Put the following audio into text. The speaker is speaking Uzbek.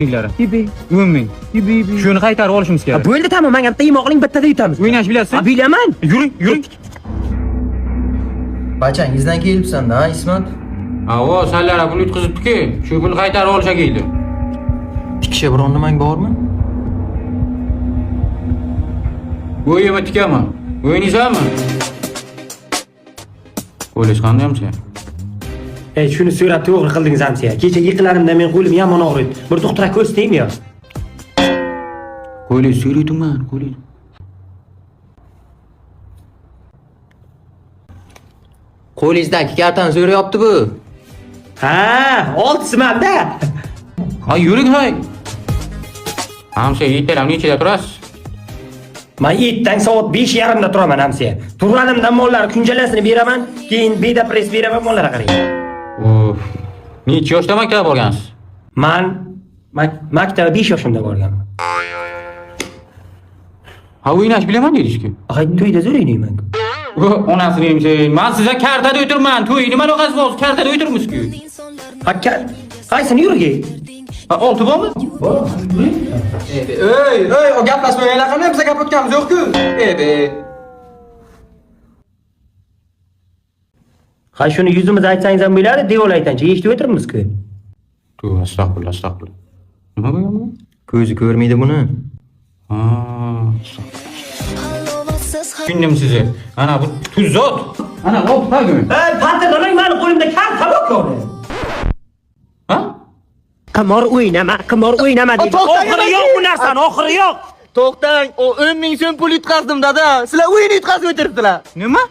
Dinlari. Tibi. 10 ming. Tibi. Shuni qaytarib olishimiz kerak. Bo'ldi, tamam, menga bitta yemoqling bittada yutamiz. O'ynash bilasizmi? Bilaman. Yuring. Bachangizdan kelibsan-da, Ismat. Avo, sanlar pul yutqizibdi-ki, shu pul qaytarib olishga keldi. Tikisha biron nimang bormi? O'yima tikaman. O'ynaysanmi? Qo'lish qandaymi? Shuni so'rab to'g'ri qildingiz amsiya. Kecha yiqilarimdan men qo'lim yomon og'riydi. Bir doktorga ko'rsataymi yo? Qo'lish so'raydiman, qo'lish. Qo'lingizdagi kartani so'rayapti bu. Ha, 6simanda. Ha, yuring hay. Amsiya, yettiram nechida turasiz? Men ertaga soat 5:30da turaman amsiya. Turganimdan mollar kunjalasini beraman, keyin beda press beraman, mollarga qarang. Of. Necha yoshda maktabga borgansiz? Men maktabga 5 yoshimda borganman. Ha, o'ynash bilaman dedingiz-ku. Hay, to'yda zo'rayman. Onasini emse. Men sizga kartada o'tirman. To'y nima aloqasi bor? Kartada o'tirmiz-ku. Hakka. Qaysini yurgi? Ha, 6 bormi? Ey, o gaplashmanglar qanday bizga gap o'tganimiz yo'q-ku. Ha, shuni yuzimiz aytsangiz ham bo'ladi, devol aytanchi, eshitib o'tiribmiz-ku. Astag'firullah. Nima bo'lgan? Ko'zi ko'rmaydi buni. Ha. Tushundim sizni. Ana bu tuzot. Ana hop tagim. Patronlar meni qo'limda karta bor. Ha? Qimor o'ynama deydi. Oxiri yo'q bu narsani, oxiri yo'q. To'xtang, o 10 ming so'm pul yutqazdim dada. Sizlar o'yin yutqazib o'tiribdilar. Nima?